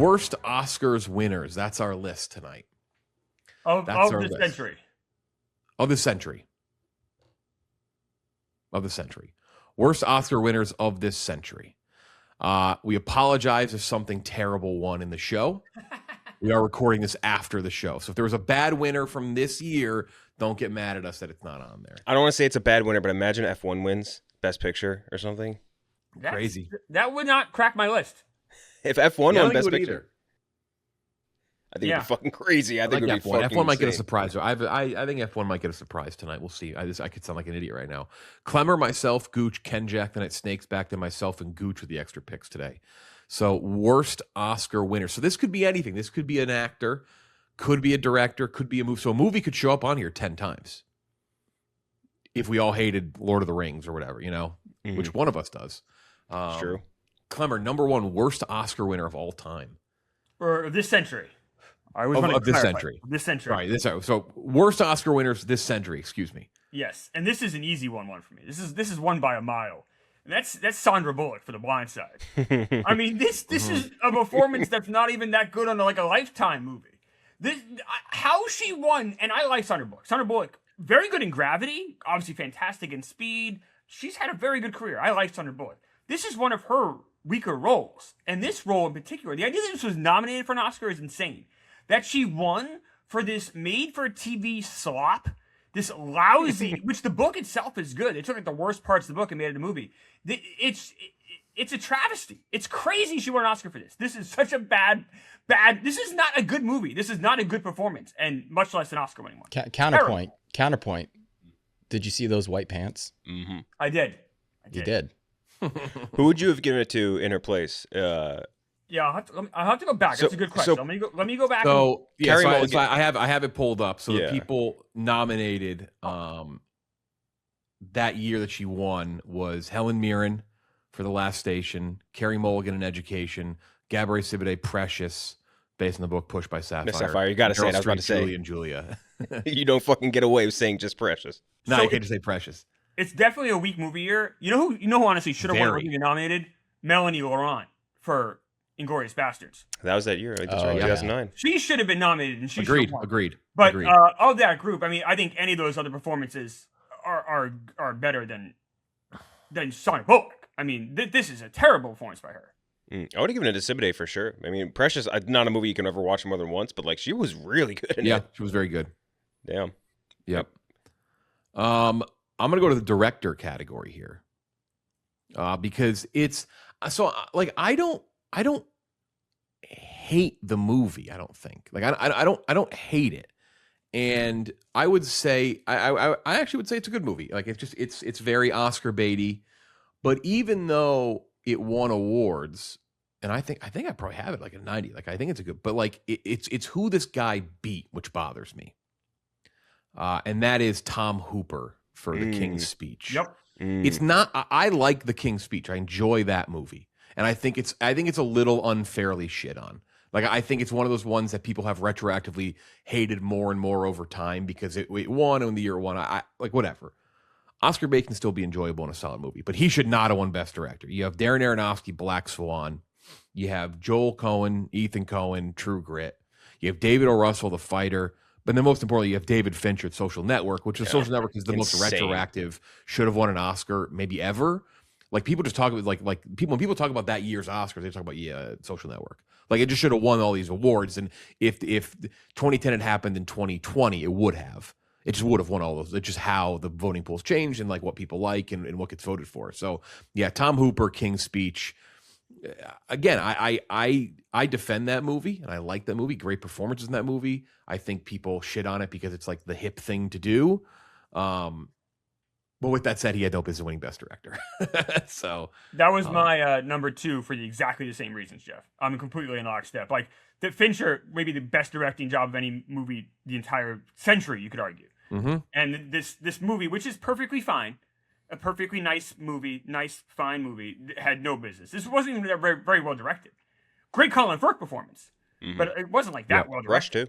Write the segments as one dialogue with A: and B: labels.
A: Worst Oscars winners. That's our list tonight.
B: Of the century.
A: Of the century. Of the century. Worst Oscar winners of this century. We apologize if something terrible won in the show. We are recording this after the show. So if there was a bad winner from this year, don't get mad at us that it's not on there.
C: I don't want to say it's a bad winner, but imagine F1 wins Best Picture or something.
A: Crazy.
B: That would not crack my list.
C: If F1 won Best Picture. I think it'd be fucking crazy. I think
A: like
C: it'd be fucking
A: F1 might
C: insane.
A: get a surprise. I think F1 might get a surprise tonight. We'll see. I could sound like an idiot right now. Klemmer, myself, Gooch, Kenjac, then it snakes back to myself and Gooch with the extra picks today. So worst Oscar winner. So this could be anything. This could be an actor, could be a director, could be a movie. So a movie could show up on here 10 times. If we all hated Lord of the Rings or whatever, which one of us does.
C: It's true.
A: Klemmer, number one worst Oscar winner of all time.
B: Or this century.
A: Of this century.
B: This century.
A: Right. So worst Oscar winners this century, excuse me.
B: Yes. And this is an easy one for me. This is one by a mile. And that's Sandra Bullock for The Blind Side. I mean, this is a performance that's not even that good on a Lifetime movie. How she won, and I like Sandra Bullock. Sandra Bullock, very good in Gravity, obviously fantastic in Speed. She's had a very good career. I like Sandra Bullock. This is one of her weaker roles. And this role in particular, the idea that this was nominated for an Oscar is insane. That she won for this made-for-TV slop, this lousy, which the book itself is good. They took the worst parts of the book and made it a movie. It's a travesty. It's crazy she won an Oscar for this. This is such a bad. This is not a good movie. This is not a good performance, and much less an Oscar-winning one.
D: Counterpoint. Did you see those white pants?
C: Mm-hmm.
B: I did.
D: You did.
C: Who would you have given it to in her place?
B: Yeah, I'll have to go back. That's a good question. Let me go back.
A: So I have it pulled up. So the people nominated that year that she won was Helen Mirren for The Last Station, Carey Mulligan in Education, Gabrielle Sidibe, Precious, based on the book Pushed by Sapphire.
C: Miss Sapphire, you got to say it. I was about to say.
A: Julie and Julia.
C: You don't fucking get away with saying just Precious.
A: No, you can't just say Precious.
B: It's definitely a weak movie year. You know who honestly should have won or nominated? Melanie Laurent for Inglourious Bastards.
C: That was that year. That's right, 2009.
B: She should have been nominated, and she
A: agreed.
B: But of that group, I mean, I think any of those other performances are better than Sandra Bullock. I mean, this is a terrible performance by her.
C: I would have given it to Sidibe for sure. I mean, Precious, not a movie you can ever watch more than once, but she was really good in it.
A: She was very good.
C: Damn.
A: Yep. I'm gonna go to the director category here, because it's so I don't hate the movie. I don't think I don't hate it, and I would say I actually would say it's a good movie. It's very Oscar baity, but even though it won awards, and I think I probably have it a 90. I think it's a good, but it's who this guy beat, which bothers me, and that is Tom Hooper for The King's Speech.
B: Yep.
A: It's not. I like The King's Speech. I enjoy that movie. And I think it's a little unfairly shit on. I think it's one of those ones that people have retroactively hated more and more over time because it won in the year one. I whatever. Oscar bait can still be enjoyable in a solid movie, but he should not have won Best Director. You have Darren Aronofsky, Black Swan. You have Joel Cohen, Ethan Cohen, True Grit. You have David O. Russell, The Fighter. But then most importantly, you have David Fincher at Social Network, which is Social Network is the most retroactive, should have won an Oscar maybe ever. People just talk about when people talk about that year's Oscars, they talk about Social Network. It just should have won all these awards. And if 2010 had happened in 2020, it would have. It just would have won all those. It's just how the voting pools changed and what people like and what gets voted for. So yeah, Tom Hooper, King's Speech. Again, I defend that movie and I like that movie. Great performances in that movie. I think people shit on it because it's the hip thing to do. But with that said, he had no business winning Best Director. So
B: that was my number 2 for exactly the same reasons, Jeff. I'm completely in lockstep. That Fincher maybe the best directing job of any movie the entire century, you could argue.
A: Mm-hmm.
B: And this movie, which is perfectly fine, a perfectly nice movie, fine movie, had no business. This wasn't even very, very well directed. Great Colin Firth performance, but it wasn't that well directed.
C: Rush too.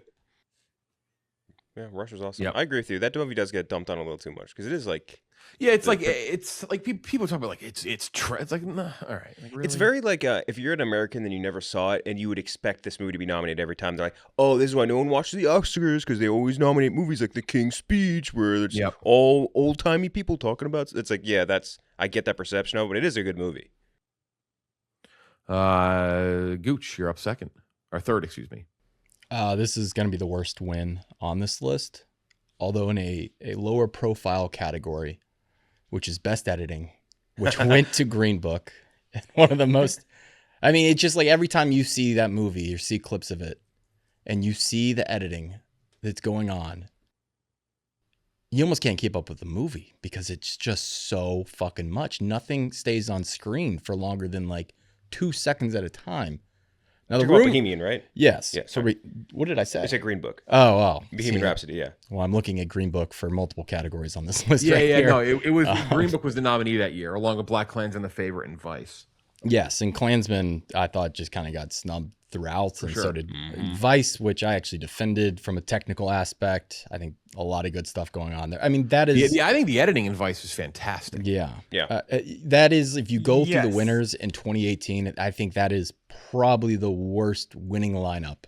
C: Yeah, Rush was awesome. Yep. I agree with you. That movie does get dumped on a little too much because it is
A: Yeah, it's like people talk about like it's it's like nah, all right, like really?
C: It's very like if you're an American and you never saw it, and you would expect this movie to be nominated every time. They're like, oh, this is why no one watches the Oscars because they always nominate movies like The King's Speech, where it's all old timey people talking about. It's like, yeah, I get that perception of it, but it is a good movie.
A: Gooch, you're up second or third, excuse me.
D: This is going to be the worst win on this list, although in a lower profile category, which is best editing, which went to Green Book. One of the most, I mean, it's just like every time you see that movie, you see clips of it, and you see the editing that's going on, you almost can't keep up with the movie because it's just so fucking much. Nothing stays on screen for longer than like 2 seconds at a time. Now,
C: You're about Bohemian, right?
D: Yes.
C: Yeah.
D: So what did I say?
C: I said Green Book.
D: Oh, wow.
C: Bohemian Rhapsody, yeah.
D: Well, I'm looking at Green Book for multiple categories on this list.
A: Yeah,
D: right here.
A: No, it was Green Book was the nominee that year, along with Black Klansman, The Favorite, and Vice.
D: Yes, and Klansman, I thought just kind of got snubbed throughout, and so did Vice, which I actually defended from a technical aspect. I think a lot of good stuff going on there. I mean, that is...
A: Yeah, I think the editing in Vice is fantastic.
D: Yeah.
C: Yeah.
D: That is, if you go through the winners in 2018, I think that is probably the worst winning lineup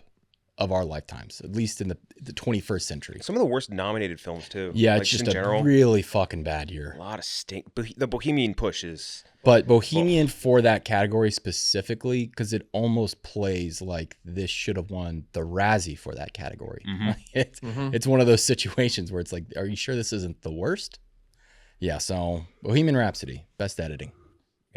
D: of our lifetimes, at least in the 21st century.
C: Some of the worst nominated films, too.
D: Yeah,
C: like,
D: it's just a really fucking bad year.
C: A lot of stink. The Bohemian push is...
D: But Bohemian for that category specifically, because it almost plays like this should have won the Razzie for that category. It's one of those situations where it's like, are you sure this isn't the worst? Yeah, so Bohemian Rhapsody, best editing.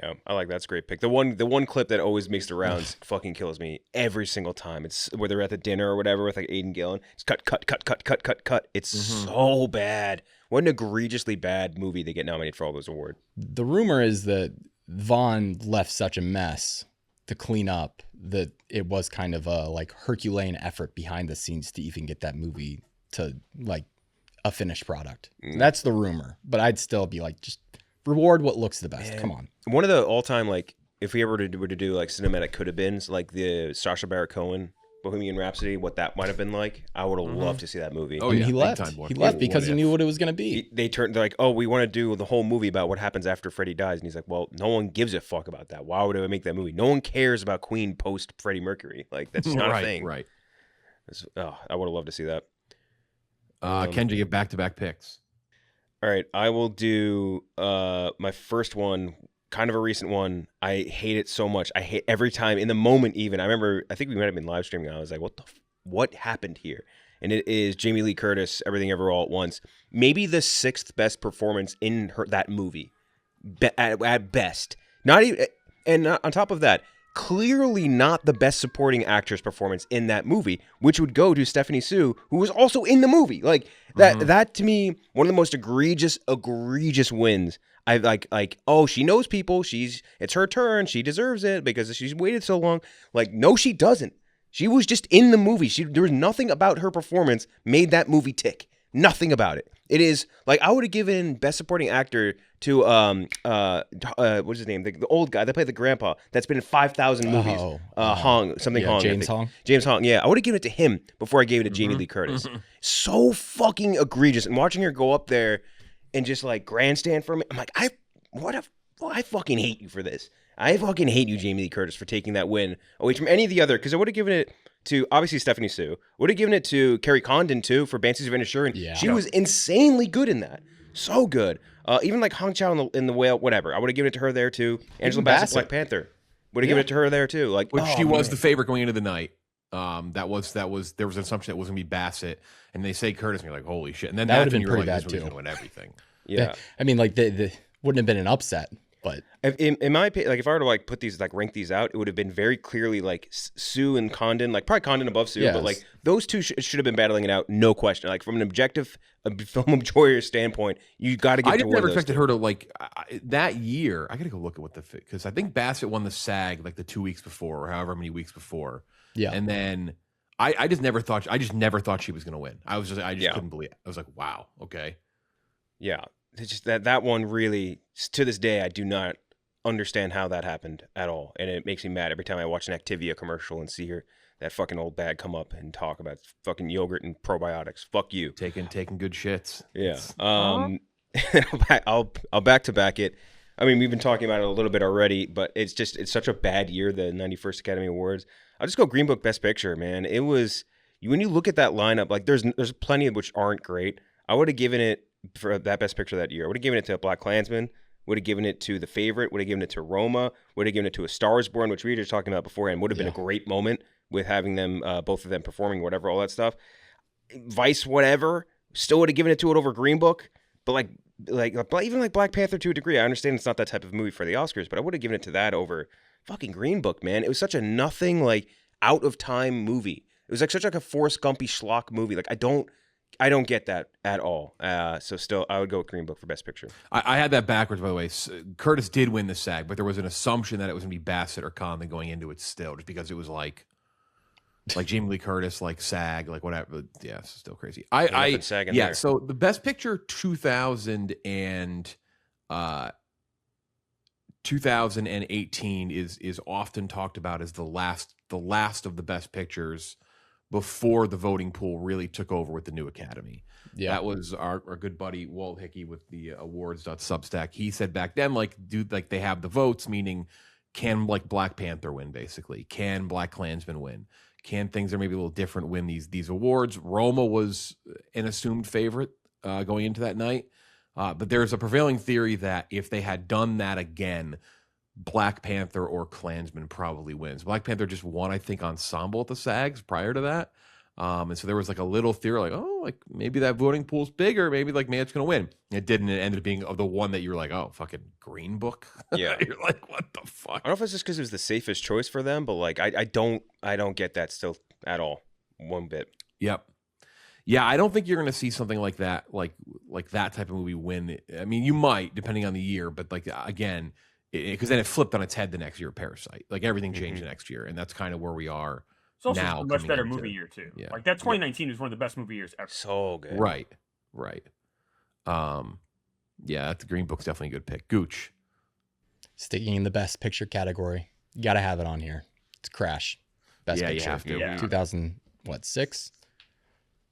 C: Yeah, I like that's a great pick. The one clip that always makes the rounds fucking kills me every single time. It's where they're at the dinner or whatever with like Aidan Gillen. It's cut. It's so bad. What an egregiously bad movie they get nominated for all those awards.
D: The rumor is that Vaughn left such a mess to clean up that it was kind of a like Herculean effort behind the scenes to even get that movie to like a finished product. That's the rumor, but I'd still be like, just reward what looks the best. Come on.
C: One of the all-time, like, if we ever were to do like cinematic could-have-beens, like the Sacha Baron Cohen Bohemian Rhapsody, what that might have been like, I would have loved to see that movie.
D: Oh, yeah, he left. He left because he knew what it was going to be.
C: They're like, oh, we want to do the whole movie about what happens after Freddie dies. And he's like, well, no one gives a fuck about that. Why would I make that movie? No one cares about Queen post Freddie Mercury. Like, that's not a thing.
A: Right.
C: I would have loved to see that.
A: Kenji, get back-to-back picks.
C: All right, I will do my first one, kind of a recent one. I hate it so much. I hate every time in the moment. Even I remember, I think we might have been live streaming. I was like, what happened here? And it is Jamie Lee Curtis, Everything Ever All at Once. Maybe the 6th best performance in that movie, at best. Not even, and on top of that, clearly not the best supporting actress performance in that movie, which would go to Stephanie Sue, who was also in the movie. Like that to me, one of the most egregious wins. I like, oh, she knows people. It's her turn. She deserves it because she's waited so long. Like, no, she doesn't. She was just in the movie. There was nothing about her performance made that movie tick. Nothing about it. It is like I would have given best supporting actor to what's his name? The old guy that played the grandpa that's been in 5,000 movies. Hong.
D: James Hong.
C: James Hong. Yeah, I would have given it to him before I gave it to Jamie Lee Curtis. So fucking egregious. And watching her go up there and just like grandstand for me, I'm like, I fucking hate you for this. I fucking hate you, Jamie Lee Curtis, for taking that win away from any of the other. Because I would have given it to obviously Stephanie Sue. Would have given it to Carrie Condon too for Banshees of Inisherin.
D: Yeah.
C: She was insanely good in that. So good. Even like Hong Chow in the Whale, whatever. I would have given it to her there too. Angela Bassett, Black Panther. Would have given it to her there too. Like,
A: which she was the favorite going into the night. There was an assumption that it was gonna be Bassett, and they say Curtis, and you're like, holy shit. And then
D: that would have been
A: you're
D: pretty
A: like,
D: bad
A: this
D: too.
A: gonna win everything.
C: Yeah.
D: I mean, like the wouldn't have been an upset. But
C: in my opinion, like if I were to like put these, like rank these out, it would have been very clearly like Sue and Condon, like probably Condon above Sue, but like those two should have been battling it out, no question. Like from an objective film enjoyer standpoint, you got to get.
A: I just never expected her to like that year. I got to go look at what because I think Bassett won the SAG like the 2 weeks before or however many weeks before.
D: Yeah,
A: and then I just never thought she was going to win. I just couldn't believe it. I was like, wow, okay,
C: yeah. It's just that one really, to this day, I do not understand how that happened at all. And it makes me mad every time I watch an Activia commercial and see that fucking old bag come up and talk about fucking yogurt and probiotics. Fuck you.
A: Taking good shits.
C: Yeah. I'll back to back it. I mean, we've been talking about it a little bit already, but it's such a bad year, the 91st Academy Awards. I'll just go Green Book Best Picture, man. It was, when you look at that lineup, like there's plenty of which aren't great. I would have given it for that Best Picture that year. I would have given it to Black Klansman, would have given it to The Favorite, would have given it to Roma, would have given it to A Star Is Born, which we were just talking about beforehand. Would have been a great moment with having them, both of them performing, whatever, all that stuff. Vice, whatever, still would have given it over Green Book, but even like Black Panther to a degree. I understand it's not that type of movie for the Oscars, but I would have given it to that over fucking Green Book, man. It was such a nothing, like, out of time movie. It was like such like a Forrest Gumpy schlock movie. Like I don't get that at all. So still, I would go with Green Book for Best Picture.
A: I had that backwards, by the way. Curtis did win the SAG, but there was an assumption that it was going to be Bassett or Conlon going into it still, just because it was like Jamie Lee Curtis, like SAG, like whatever. Yeah, it's still crazy.
C: There.
A: So the Best Picture 2018 is often talked about as the last of the Best Pictures before the voting pool really took over with the new Academy. Yeah. That was our good buddy Walt Hickey with the awards.substack. He said back then, they have the votes, meaning can Black Panther win, basically? Can Black Klansman win? Can things that are maybe a little different win these awards? Roma was an assumed favorite going into that night. But there's a prevailing theory that if they had done that again, Black Panther or Klansman probably wins. Black Panther just won, I think, ensemble at the SAGs prior to that. And so there was like a little theory, maybe that voting pool's bigger, maybe it's going to win. It didn't. It ended up being the one that you were like, oh, fucking Green Book.
C: Yeah.
A: You're like, what the fuck?
C: I don't know if it's just because it was the safest choice for them, but like, I don't get that still at all. One bit.
A: Yep. Yeah, I don't think you're going to see something like that, like that type of movie win. I mean, you might, depending on the year, but again, because then it flipped on its head the next year. Parasite, everything changed the next year, and that's kind of where we are.
B: It's also
A: now.
B: a much better movie year too.
A: Yeah.
B: Like that 2019 was one of the best movie years ever.
C: So good.
A: Right. Yeah, the Green Book's definitely a good pick. Gooch.
D: Sticking in the Best Picture category, you got to have it on here. It's Crash. Best Picture.
A: You have to.
B: Yeah.
D: 2006,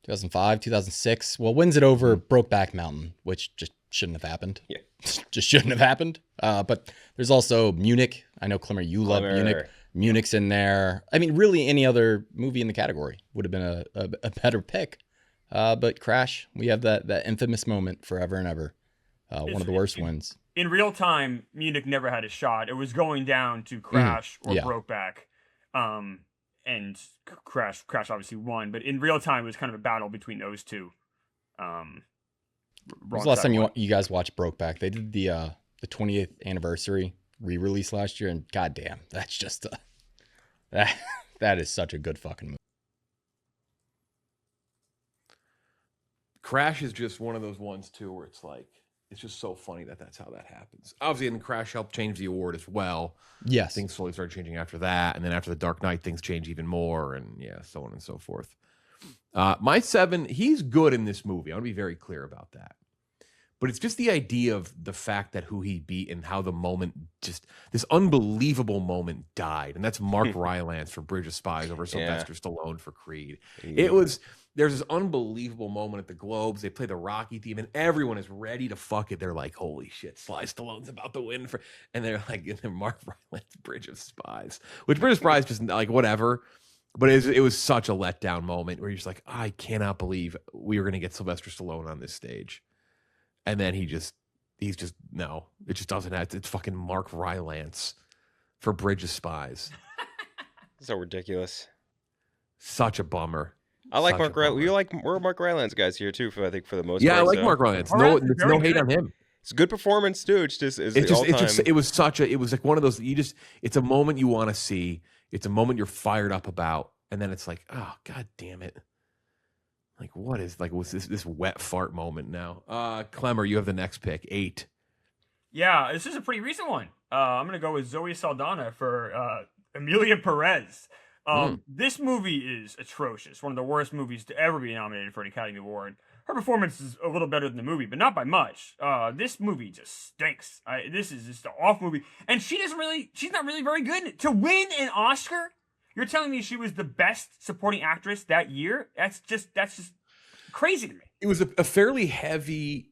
D: 2005, 2006. Well, wins it over Brokeback Mountain, which just shouldn't have happened.
C: Yeah.
D: Just shouldn't have happened. But there's also Munich. I know, Klemmer, you love Munich. Munich's in there. I mean, really any other movie in the category would have been a better pick. But Crash, we have that infamous moment forever and ever. One of the worst wins.
B: In real time, Munich never had a shot. It was going down to Crash or Brokeback. And Crash obviously won. But in real time, it was kind of a battle between those two.
D: When was the last time you guys watched Brokeback? They did the 20th anniversary re-release last year, and goddamn, that's just that is such a good fucking movie.
A: Crash is just one of those ones too, where it's like it's just so funny that's how that happens. Obviously, and Crash helped change the award as well.
D: Yes,
A: things slowly started changing after that, and then after The Dark Knight, things change even more, and so on and so forth. My 7, he's good in this movie. I want to be very clear about that. But it's just the idea of the fact that who he beat and how the moment, just this unbelievable moment died. And that's Mark Rylance for Bridge of Spies over Sylvester Stallone for Creed. Yeah. There's this unbelievable moment at the Globes. They play the Rocky theme and everyone is ready to fuck it. They're like, holy shit, Sly Stallone's about to win. And they're like, and then Mark Rylance, Bridge of Spies. Which Bridge of Spies just like, whatever. But it was such a letdown moment where you're just like, I cannot believe we were going to get Sylvester Stallone on this stage. And then he's just, no, it just doesn't have, it's fucking Mark Rylance for Bridge of Spies.
C: So ridiculous.
A: Such a bummer.
C: I like Mark Rylance. We're Mark Rylance guys here too, I think for the most part.
A: Yeah, I like Mark Rylance. No hate on him.
C: It's a good performance too.
A: It was like one of those, it's a moment you want to see. It's a moment you're fired up about. And then it's like, oh, God damn it. Like, what is, was this wet fart moment now? Klemmer, you have the next pick, 8.
B: Yeah, this is a pretty recent one. I'm going to go with Zoe Saldana for Emilia Perez. This movie is atrocious. One of the worst movies to ever be nominated for an Academy Award. Her performance is a little better than the movie, but not by much. This movie just stinks. This is just an off movie. And she's not really very good in it. To win an Oscar, you're telling me she was the best supporting actress that year? That's just crazy to me.
A: It was a fairly heavy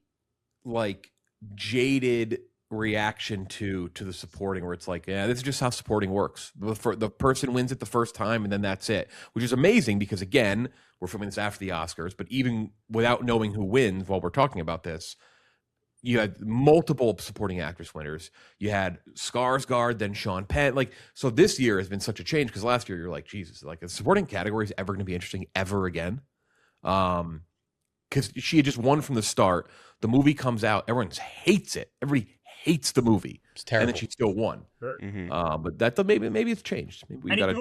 A: like jaded reaction to the supporting, where it's like, yeah, this is just how supporting works. The person wins it the first time, and then that's it, which is amazing because, again, we're filming this after the Oscars, but even without knowing who wins while we're talking about this, you had multiple supporting actress winners. You had Skarsgård, then Sean Penn. Like, so this year has been such a change, because last year you're like, Jesus, like, the supporting category is ever going to be interesting ever again? Because she had just won from the start. The movie comes out, everyone hates it. Everybody hates the movie.
D: It's terrible.
A: And then she still won.
C: Mm-hmm.
A: But that maybe it's changed. Maybe we
B: And
A: gotta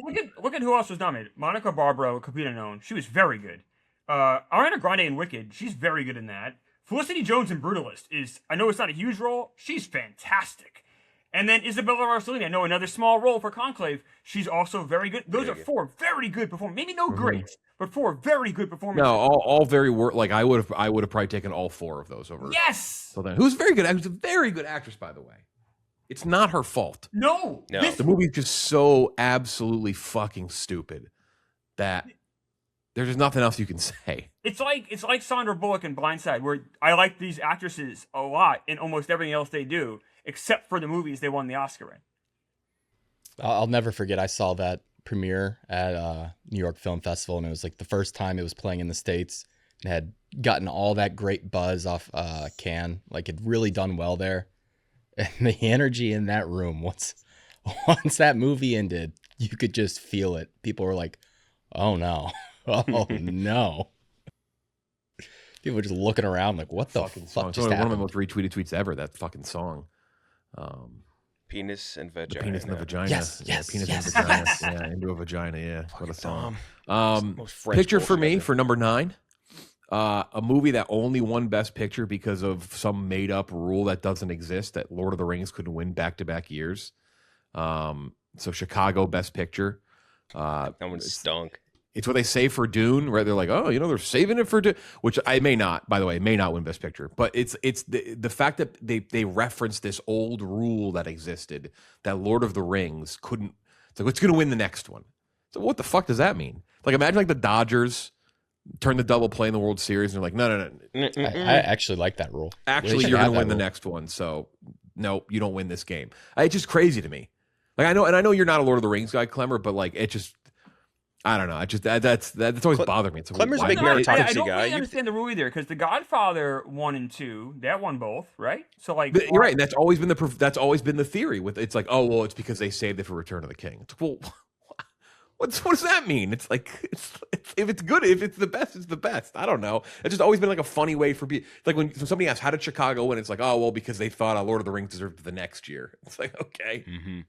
B: look at who else was nominated. Monica Barbaro, Complete Unknown. She was very good. Ariana Grande in Wicked. She's very good in that. Felicity Jones in Brutalist is, I know it's not a huge role. She's fantastic. And then Isabella Rossellini, I know another small role for Conclave. She's also very good. Those are four very good performances. Maybe no greats, but four very good performances.
A: No, all very like I would have probably taken all four of those over.
B: Yes.
A: So then, who's very good? Who's a very good actress, by the way. It's not her fault.
B: No.
A: The movie's just so absolutely fucking stupid that there's just nothing else you can say.
B: It's like Sandra Bullock in Blindside, where I like these actresses a lot in almost everything else they do, except for the movies they won the Oscar in.
D: I'll never forget. I saw that premiere at New York Film Festival, and it was like the first time it was playing in the States, and had gotten all that great buzz off Cannes. Like, it really done well there. And the energy in that room, once that movie ended, you could just feel it. People were like, "Oh no, oh no." People were just looking around like, "What the
A: fucking
D: fuck
A: song?
D: just
A: One of my
D: happened?"
A: most retweeted tweets ever. That fucking song.
C: Penis and
A: The
C: vagina.
A: penis and the vagina.
D: Yes,
A: Yeah,
D: yes,
A: penis
D: yes,
A: and vagina.
D: yes.
A: Yeah, into a vagina. Yeah, what a song.
C: Most French
A: Picture for
C: bullshit
A: me
C: ever.
A: for number 9. A movie that only won Best Picture because of some made up rule that doesn't exist, that Lord of the Rings couldn't win back-to-back years. So Chicago Best Picture.
C: That one stunk.
A: It's what they say for Dune, where they're like, oh, they're saving it for Dune, which I may not, by the way, may not win Best Picture. But it's the fact that they reference this old rule that existed, that Lord of the Rings couldn't. It's like, what's going to win the next one? So what the fuck does that mean? Like, imagine like the Dodgers turn the double play in the World Series, and they're like, no.
D: I actually like that rule.
A: Actually, you're going to win the next one. So no, you don't win this game. It's just crazy to me. Like, I know you're not a Lord of the Rings guy, Klemmer, but like, it just. I don't know. I just that's always bothered me. It's like,
C: Klemmer's a
A: why-
C: big
B: I
C: meritocracy
B: don't
C: guy.
B: really understand the rule either, because The Godfather 1 and 2, that won both, right? So like,
A: You're right. And that's always been the theory. With it's like, oh well, it's because they saved it for Return of the King. It's like, well, what does that mean? It's like if it's good, if it's the best, it's the best. I don't know. It's just always been like a funny way for people. Like when somebody asks, how did Chicago win? It's like, oh well, because they thought Lord of the Rings deserved the next year. It's like, okay.
C: Mm-hmm.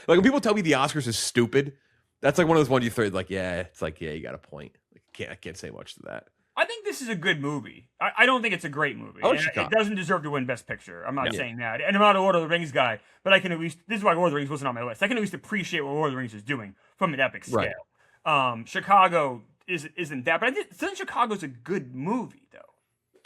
A: Like when people tell me the Oscars is stupid, that's like one of those ones you throw. Like, yeah, it's like, yeah, you got a point. Like, I can't say much to that.
B: I think this is a good movie. I don't think it's a great movie.
A: Oh,
B: And
A: Chicago.
B: it doesn't deserve to win Best Picture. I'm not
A: No.
B: saying that. And I'm not a Lord of the Rings guy, but I can at least, this is why Lord of the Rings wasn't on my list. I can at least appreciate what Lord of the Rings is doing from an epic scale.
A: Right.
B: Chicago isn't that, but I think Chicago's a good movie, though.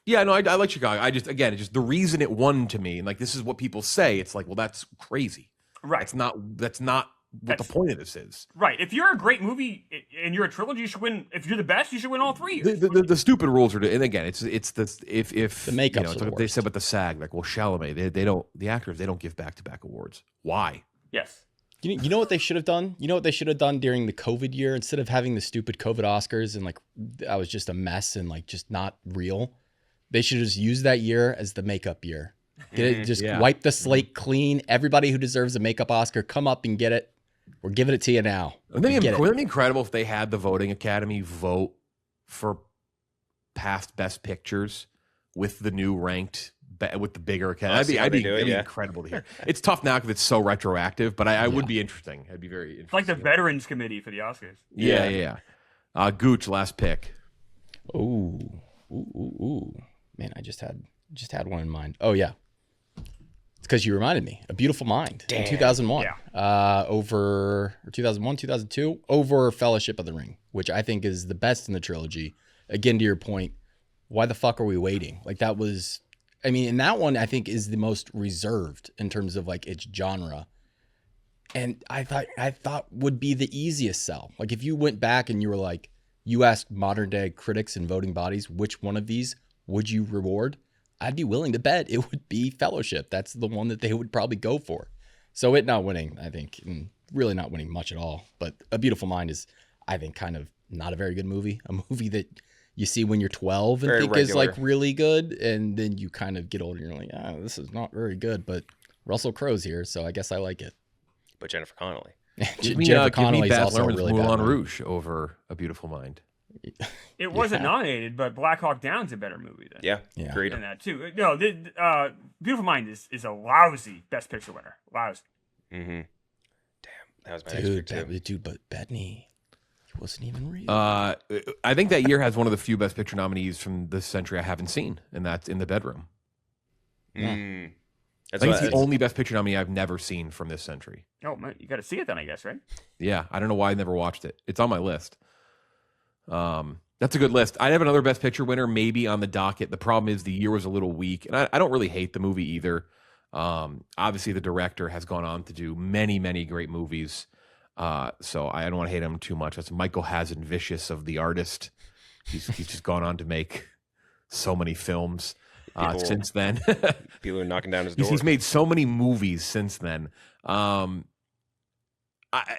A: Yeah, no, I like Chicago. It's just the reason it won to me, and like this is what people say. It's like, well, that's crazy.
B: Right.
A: That's not what the point of this is.
B: Right. If you're a great movie and you're a trilogy, you should win. If you're the best, you should win all three.
A: The stupid rules are, and again, it's the if
D: The makeup's
A: it's
D: the
A: like what they
D: worst.
A: said with the SAG, like, well, Chalamet, they don't, the actors, they don't give back-to-back awards. Why?
B: Yes.
D: You know what they should have done? You know what they should have done during the COVID year? Instead of having the stupid COVID Oscars and like I was just a mess and like just not real, they should have just used that year as the makeup year. Get it? Just
A: Yeah.
D: wipe the slate clean. Everybody who deserves a makeup Oscar, come up and get it. We're giving it to you now.
A: Wouldn't
D: Get it.
A: it be incredible if they had the voting academy vote for past best pictures with the new ranked with the bigger academy?
C: see how they do it,
A: That'd be
C: yeah.
A: incredible to hear. It's tough now because it's so retroactive, but I would be interesting. It'd be very interesting.
B: It's like the Veterans Committee for the Oscars.
A: Yeah. Gooch, last pick.
D: Ooh. Man, I just had one in mind. Oh yeah. It's because you reminded me. A Beautiful Mind in 2001.
B: Yeah.
D: Over 2001, 2002, over Fellowship of the Ring, which I think is the best in the trilogy. Again, to your point, why the fuck are we waiting? Like that was, I mean, and that one I think is the most reserved in terms of like its genre. And I thought would be the easiest sell. Like if you went back and you were like, you asked modern day critics and voting bodies, which one of these would you reward? I'd be willing to bet it would be Fellowship. That's the one that they would probably go for. So it not winning, I think, and really not winning much at all. But A Beautiful Mind is, I think, kind of not a very good movie. A movie that you see when you're 12 and
C: Very
D: think is
C: regular.
D: like really good, and then you kind of get older and you're like, this is not very good. But Russell Crowe's here, so I guess I like it.
C: But Jennifer Connelly.
D: Jennifer Connelly's
A: Baz
D: also a
A: Luhrmann's
D: really bad
A: Moulin
D: one.
A: Rouge over A Beautiful Mind.
B: It wasn't
D: Yeah.
B: nominated, but Black Hawk Down's a better movie than
C: Yeah,
D: Yeah.
C: agreed.
B: than that too. No, Beautiful Mind is a lousy Best Picture winner. Lousy.
C: Mm-hmm. Damn, that was my next pick too.
D: Dude, but Bettany, he wasn't even real.
A: I think that year has one of the few Best Picture nominees from this century I haven't seen, and that's In the Bedroom.
C: Mm.
A: I
C: That's
A: think
C: what,
A: it's the only Best Picture nominee I've never seen from this century.
B: Oh man, you got to see it then, I guess, right?
A: Yeah, I don't know why I never watched it. It's on my list. That's a good list. I'd have another Best Picture winner maybe on the docket. The problem is the year was a little weak, and I don't really hate the movie either. Obviously, the director has gone on to do many, many great movies, so I don't want to hate him too much. That's Michael Hazan-Vicious of The Artist. He's just gone on to make so many films since then.
C: people are knocking down his door.
A: He's made so many movies since then.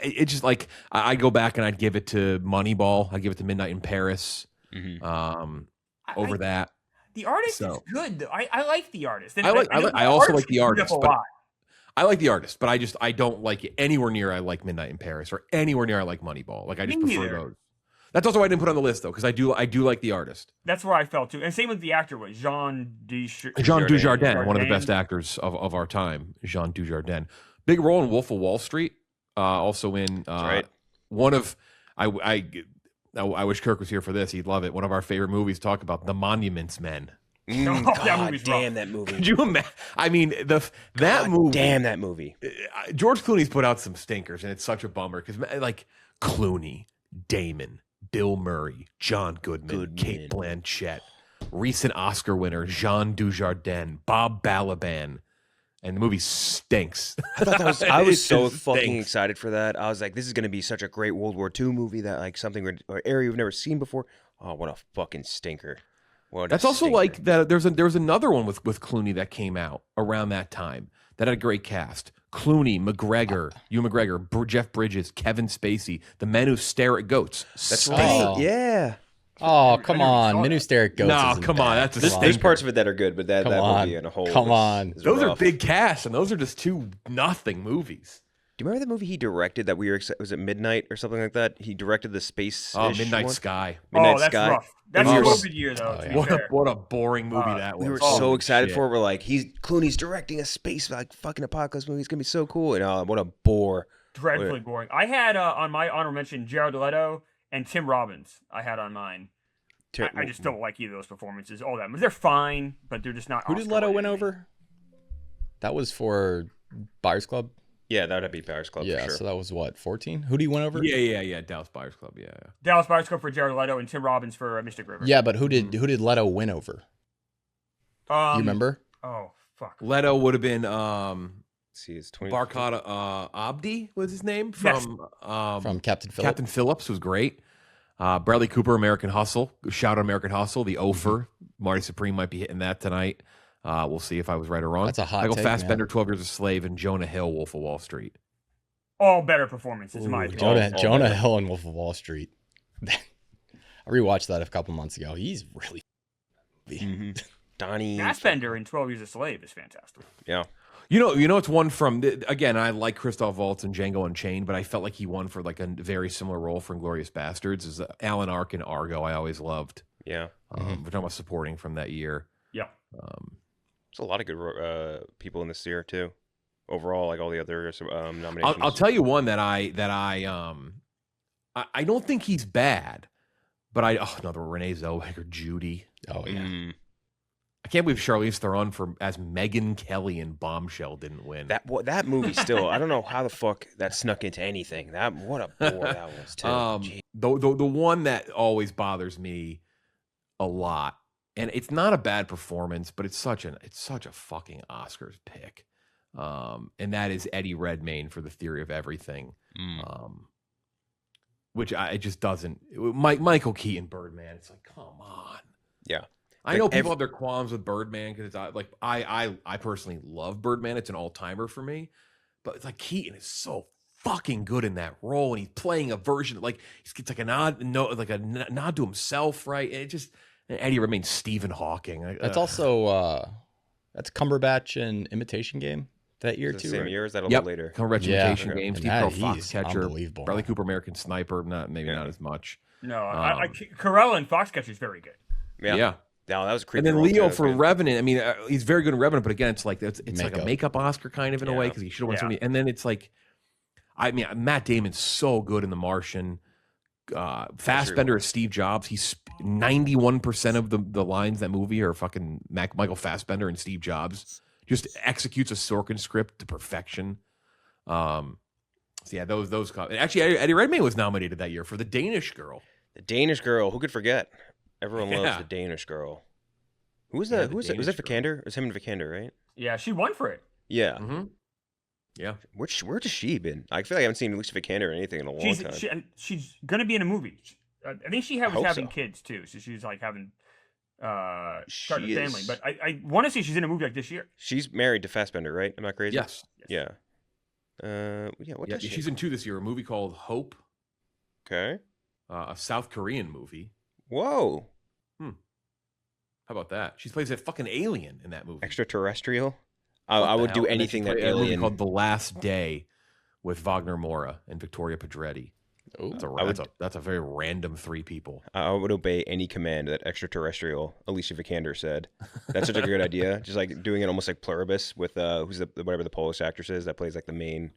A: It's just like I go back and I'd give it to Moneyball. I'd give it to Midnight in Paris.
C: Mhm.
A: Over that,
B: The Artist
A: So-
B: is good, though. I like The Artist. And
A: I also like The
B: screwed
A: Artist,
B: up a
A: but
B: lot.
A: I like The Artist, but I don't like it anywhere near I like Midnight in Paris or anywhere near I like Moneyball. Like I just
B: Me
A: prefer
B: neither.
A: those. That's also why I didn't put it on the list though, because I do like The Artist.
B: That's where I felt too. And same with the actor was Jean
A: Jean Dujardin, one of the best
B: Dujardin.
A: actors of our time. Jean Dujardin, big role in Wolf of Wall Street. Also in
C: right.
A: one of I wish Kirk was here for this. He'd love it. One of our favorite movies. Talk about The Monuments Men.
C: Mm,
B: Oh, that
C: God
B: movie's
C: damn
B: rough.
C: that movie.
A: Could you imagine? I mean, that
C: God
A: movie.
C: Damn that movie.
A: George Clooney's put out some stinkers, and it's such a bummer because like Clooney, Damon, Bill Murray, John Goodman, Kate Blanchett, recent Oscar winner Jean Dujardin, Bob Balaban, and the movie stinks.
C: I thought that was. I was
A: It
C: so
A: just
C: fucking
A: stinks.
C: excited for that. I was like, this is going to be such a great World War II movie that like something or area you've never seen before. Oh, what a fucking stinker! What a
A: That's also
C: stinker.
A: like that. There was another one with Clooney that came out around that time that had a great cast. Clooney, McGregor, Hugh McGregor, Jeff Bridges, Kevin Spacey, The Men Who Stare at Goats.
C: That's
A: Stink.
C: right.
D: Oh.
C: Yeah.
D: Oh,
B: I
D: come
B: never
D: on.
B: saw
D: Menu
B: that.
D: Stare at Goats.
A: No,
D: isn't
A: come on,
D: bad.
A: that's a
D: Come
A: stinker.
C: There's parts of it that are good, but that
D: Come
C: movie
D: on.
C: in a whole.
D: Come
C: was-
D: on.
C: is
A: Those are
C: rough.
A: big casts, and those are just two nothing movies.
C: Do you remember the movie he directed that we were? Was it Midnight or something like that? He directed the space.
A: Oh, Midnight
C: one?
A: Sky.
C: Midnight
B: Oh, that's
C: Sky.
B: rough. That's
A: Oh,
B: a
A: was-
B: COVID year, though.
D: oh,
B: to
D: yeah.
B: be
A: What a,
B: fair.
A: what a boring movie that was.
C: We were
A: Holy
C: so excited
A: shit.
C: for it. We're like, Clooney's directing a space like fucking apocalypse movie. It's gonna be so cool. And what a bore.
B: Dreadfully boring. I had on my honor mention Jared Leto and Tim Robbins. I had on mine. I just don't like either of those performances. All that they're fine, but they're just not.
D: Who did
B: Oscar
D: Leto win
B: worthy.
D: over? That was for Buyers Club.
C: Yeah, that would be Paris Club
D: Yeah,
C: for sure.
D: so that was what, 14? Who did he win over?
A: Yeah. Dallas Buyers Club. Yeah.
B: Dallas Buyers Club for Jared Leto and Tim Robbins for Mystic River.
D: Yeah, but who did Leto win over? You remember?
B: Oh fuck.
A: Leto would have been
C: Let's see, it's 20.
A: Barkada Abdi was his name
B: Yes.
A: from
D: Captain Phillip.
A: Captain Phillips was great. Bradley Cooper, American Hustle. Shout out American Hustle. The Ofer. Marty Supreme might be hitting that tonight. We'll see if I was right or wrong.
D: That's a hot
A: Michael
D: take,
A: Fassbender, 12 Years a Slave, and Jonah Hill, Wolf of Wall Street.
B: All better performances, in my opinion.
D: Jonah
C: better.
D: Hill and Wolf of Wall Street. I rewatched that a couple months ago. He's really
C: Mhm. Donnie.
B: Fassbender in 12 Years a Slave is fantastic.
C: Yeah.
A: You know, it's one from again. I like Christoph Waltz and Django Unchained, but I felt like he won for like a very similar role for Inglourious Bastards. Is Alan Arkin Argo? I always loved.
C: Yeah.
A: We're talking about supporting from that year.
B: Yeah.
C: There's a lot of good people in this year too. Overall, like all the other nominations.
A: I'll tell you one that I don't think he's bad, but another Renee Zellweger, Judy.
D: Oh yeah.
C: Mm,
A: I can't believe Charlize Theron as Megyn Kelly in Bombshell didn't win.
C: that movie still. I don't know how the fuck that snuck into anything. What a bore that was too. Gee.
A: the one that always bothers me a lot, and it's not a bad performance, but it's such a fucking Oscars pick. And that is Eddie Redmayne for The Theory of Everything. Which it just doesn't. Michael Keaton, Birdman. It's like, come on.
C: Yeah.
A: I know people have their qualms with Birdman because it's like I personally love Birdman. It's an all timer for me, but it's like Keaton is so fucking good in that role, and he's playing a version like it's like a nod to himself, right? And it just Eddie remains Stephen Hawking.
D: That's also that's Cumberbatch and Imitation Game that year too.
C: Same
D: right?
C: year? Is that a little later?
A: Cumberbatch Imitation Game,
D: And
A: Steve
D: that,
A: Carell,
D: he's
A: Foxcatcher,
D: unbelievable.
A: Bradley Cooper, American Sniper, not as much.
B: No, Carell and Foxcatcher is very good.
A: Yeah.
C: No, that was a creepy.
A: And then
C: role,
A: Leo
C: too.
A: for Revenant. I mean, he's very good in Revenant, but again, it's like it's like a
D: Makeup.
A: makeup Oscar kind of in a way because he should have won so many. And then it's like, I mean, Matt Damon's so good in The Martian. Fassbender as Steve Jobs. He's 91% of the lines in that movie are fucking Michael Fassbender and Steve Jobs. Just executes a Sorkin script to perfection. So yeah, those actually Eddie Redmayne was nominated that year for The Danish Girl.
C: The Danish Girl. Who could forget? Everyone loves
A: Yeah.
C: The Danish Girl. Who was that? Who was that? Was it
A: Danish Girl.
C: Vikander? It was him and Vikander, right?
B: Yeah, she won for it.
C: Yeah.
A: Mm-hmm. Yeah.
C: Where's she been? I feel like I haven't seen Alicia Vikander or anything in a long time.
B: She's gonna be in a movie. I think she was
C: hope
B: having
C: so.
B: kids too, so she's like having starting
C: She
B: a family.
C: is-
B: But I want to see she's in a movie like this year.
C: She's married to Fassbender, right? Am I crazy?
A: Yes.
C: Yeah. What
A: Yeah,
C: does she?
A: she's in 2 this year. A movie called Hope,
C: Okay.
A: a South Korean movie.
C: Whoa.
A: How about that? She plays a fucking alien in that movie.
C: Extraterrestrial.
A: What
C: I
A: the
C: would do
A: hell? And then
C: anything
A: she
C: that
A: played a movie
C: alien.
A: called The Last Day with Wagner Moura and Victoria Pedretti.
D: Oh,
A: That's a very random 3 people.
C: I would obey any command that extraterrestrial Alicia Vikander said. That's such a good idea. Just like doing it almost like pluribus with who's whatever the Polish actress is that plays like the main.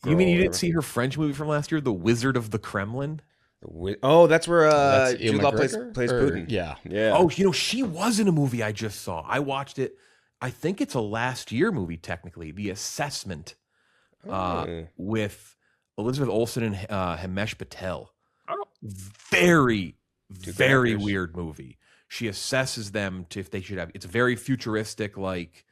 A: You mean you
C: girl or
A: didn't see her French movie from last year, The Wizard of the Kremlin?
C: Oh, that's where
D: that's
C: Jude
D: Ewan
C: Law plays
D: McGregor? Or-
C: Putin.
D: Yeah.
C: Yeah.
A: Oh, she was in a movie I just saw. I watched it. I think it's a last year movie, technically. The Assessment with Elizabeth Olsen and Himesh Patel.
B: Oh.
A: Very
C: actors.
A: weird movie. She assesses them to if they should have. It's a very futuristic, like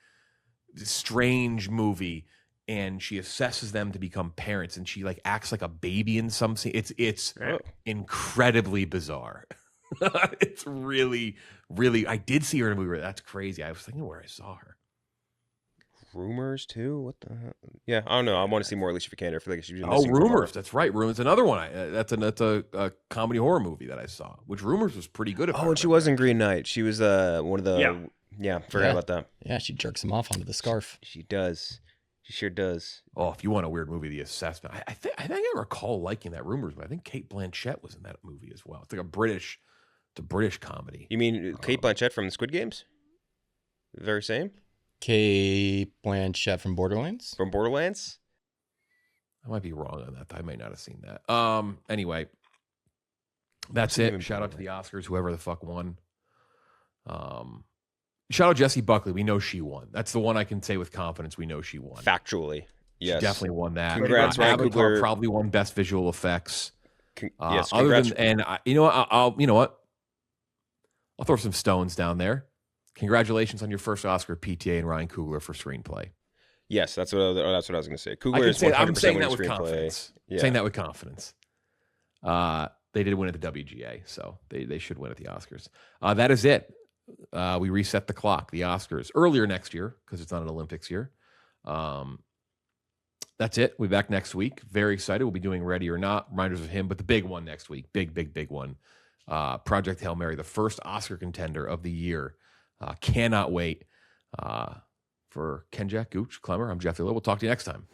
A: strange movie, and she assesses them to become parents, and she like acts like a baby in some scene. It's incredibly bizarre. It's really, really. I did see her in a movie. That's crazy. I was thinking where I saw her.
C: Rumors too. What the hell? Yeah, I don't know. I want to see more Alicia Vikander. I feel like she's been
A: Oh,
C: missing from
A: Rumors. That's right. Rumors. Another one. That's a comedy horror movie that I saw. Which Rumors was pretty good.
C: Oh, and she was in Green Knight. She was one of the. Yeah, forgot
D: Yeah.
C: about that.
D: Yeah, she jerks him off onto the scarf.
C: She does. She sure does.
A: Oh, if you want a weird movie, The Assessment. I think I recall liking that Rumors, but I think Kate Blanchett was in that movie as well. It's like a British comedy.
C: You mean Kate Blanchett from the Squid Games? The very same
D: Kate Blanchett from Borderlands.
C: from Borderlands.
A: I might be wrong on that. I may not have seen that. Anyway, that's
C: Even
A: it. Shout out to the Oscars, whoever the fuck won. Shout out Jessie Buckley. We know she won. That's the one I can say with confidence. We know she won.
C: Factually, yes,
A: She definitely won that.
C: Congrats, Ryan
A: Avatar
C: Coogler.
A: probably won Best Visual Effects.
C: Yes,
A: Other
C: congrats.
A: than, and you know what? I'll throw some stones down there. Congratulations on your first Oscar, PTA and Ryan Coogler for screenplay.
C: Yes, that's what I was going to say.
A: I
C: Coogler
A: can
C: is
A: say
C: 100%
A: I'm saying that
C: winning
A: with
C: screenplay.
A: confidence.
C: Yeah.
A: Saying that with confidence. They did win at the WGA, so they should win at the Oscars. That is it. We reset the clock. The Oscars earlier next year because it's not an Olympics year. That's it. We'll be back next week. Very excited. We'll be doing Ready or Not, reminders of him, but the big one next week. Big one. Project Hail Mary, the first Oscar contender of the year. Cannot wait. For Kenjac, Gooch, Klemmer, I'm Jeff Lillo. We'll talk to you next time.